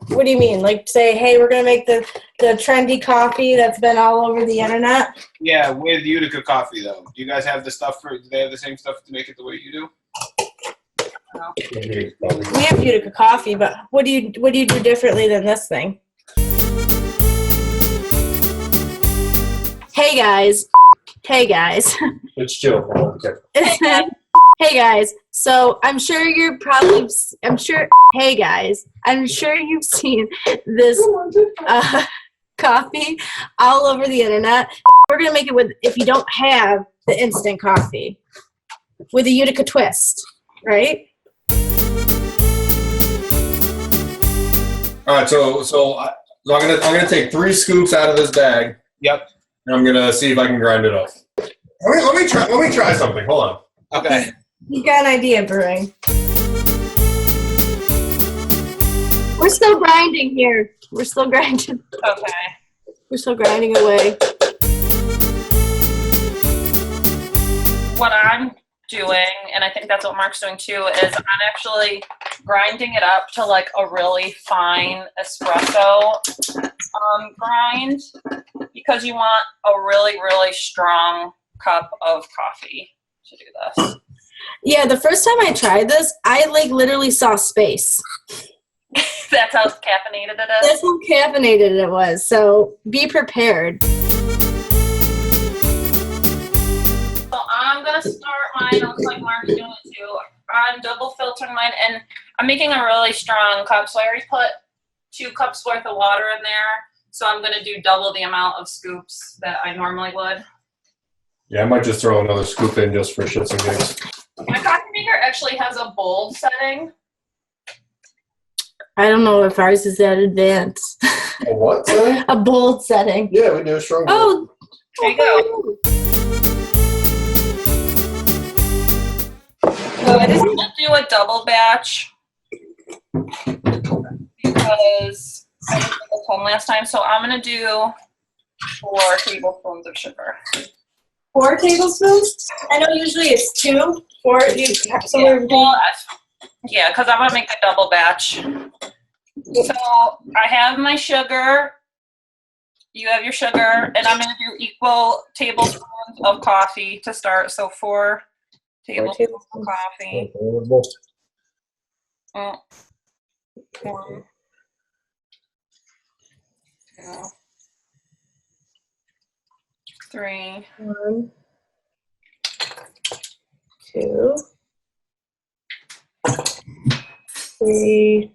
What do you mean? Like say, hey, we're going to make the trendy coffee that's been all over the internet? Yeah, with Utica Coffee, though. Do you guys have the stuff do they have the same stuff to make it the way you do? No. We have Utica Coffee, but what do you do differently than this thing? Hey guys. It's Jill. Okay. Hey guys. So I'm sure you've seen this coffee all over the internet. We're gonna make it with, if you don't have the instant coffee, with a Utica twist, right? All right, so I'm gonna take 3 scoops out of this bag. Yep. And I'm gonna see if I can grind it up. Let me try something. Hold on. Okay. You got an idea, brewing. We're still grinding here. We're still grinding. Okay. We're still grinding away. What I'm doing, and I think that's what Mark's doing too, is I'm actually grinding it up to like a really fine espresso grind, because you want a really, really strong cup of coffee to do this. Yeah, the first time I tried this, I like literally saw space. That's how caffeinated it is? That's how caffeinated it was, so be prepared. So I'm going to start mine, it looks like Mark's doing it too. I'm double filtering mine, and I'm making a really strong cup, so I already put 2 cups worth of water in there, so I'm going to do double the amount of scoops that I normally would. Yeah, I might just throw another scoop in just for shits and gigs. My coffee maker actually has a bold setting. I don't know if ours is that advanced. A what setting? A bold setting. Yeah, we do a strong bold. Oh, There you go. So I just want to do a double batch because I didn't get this home last time. So I'm going to do 4 tablespoons of sugar. 4 tablespoons? I know usually it's 2. 4. Yeah, because I'm going to make a double batch. So I have my sugar. You have your sugar, and I'm going to do equal tablespoons of coffee to start. So 4 tablespoons of coffee. 1, 2, 3. 1, 2, 3,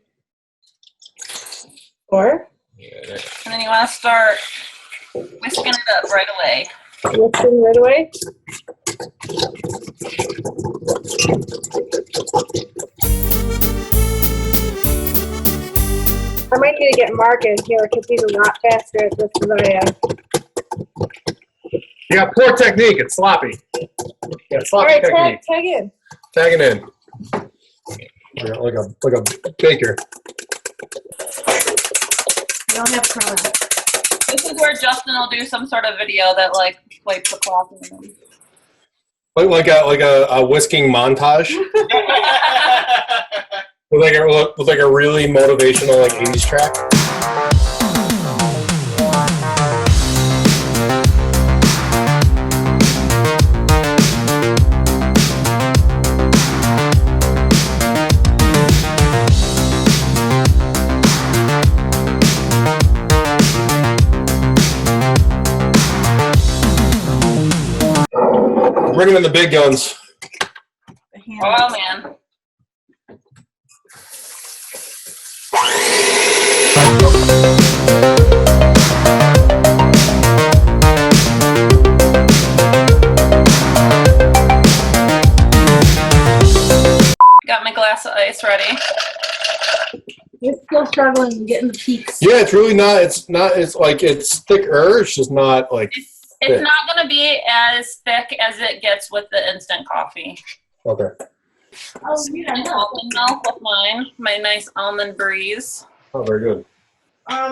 4. And then you want to start whisking it up right away. Whisking right away. I might need to get Mark in here because he's a lot faster at this than I am. You got poor technique. It's sloppy. Yeah, sloppy All right, technique. tag in. Tagging in. Like a baker. You don't have Corona. This is where Justin will do some sort of video that like wipes the cloth in them. Like a whisking montage. with like a really motivational like 80s track. Bringing in the big guns. Oh man. Got my glass of ice ready. You're still struggling getting the peaks. Yeah, it's really not. It's like it's thicker. It's just not like. It's not going to be as thick as it gets with the instant coffee. Okay. Oh, yeah. Almond milk with mine. My nice almond breeze. Oh, very good.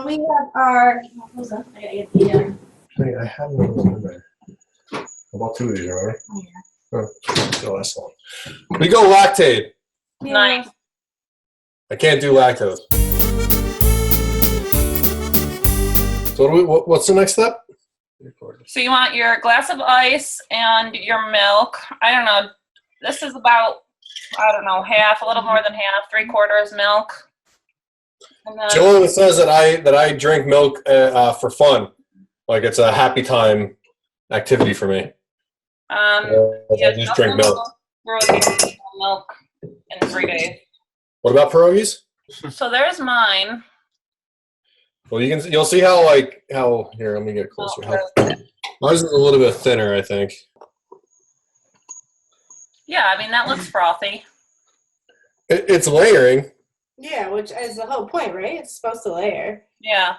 We have our. What was that? I gotta get the. Hey, I have one in there. I bought 2 of these, right? Oh, yeah. Oh, the last one. We go lactate. Nice. I can't do lactose. So what's the next step? So you want your glass of ice and your milk. I don't know. This is about, I don't know, half, a little more than half, 3/4 milk. And then, Joe says that I drink milk for fun, like it's a happy time activity for me. yeah, I just drink milk. Milk in 3 days. What about pierogies? So there's mine. Well, you'll see how here. Let me get closer. Ours is a little bit thinner, I think. Yeah, I mean that looks frothy. It's layering. Yeah, which is the whole point, right? It's supposed to layer. Yeah.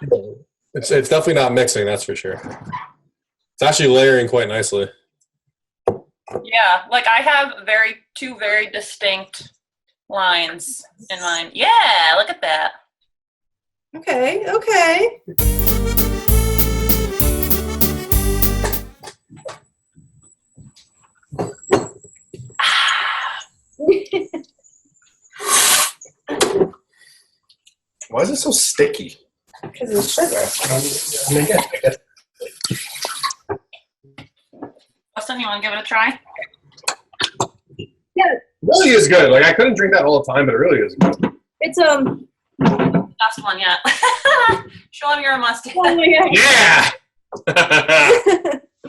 It's definitely not mixing, that's for sure. It's actually layering quite nicely. Yeah, like I have two very distinct lines in mine. Yeah, look at that. Okay, okay. Why is it so sticky? Because of sugar. Austin, you want to give it a try? Yeah, It really is good. Like I couldn't drink that all the time, but it really is good. it's Best one yet. Show him your mustache. oh my God. Yeah.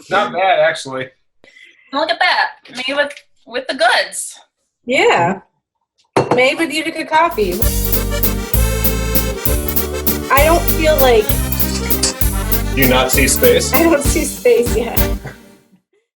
Not bad, actually. Look at that. Made with the goods. Yeah. Made with Utica coffee. I don't feel like Do you not see space? I don't see space yet.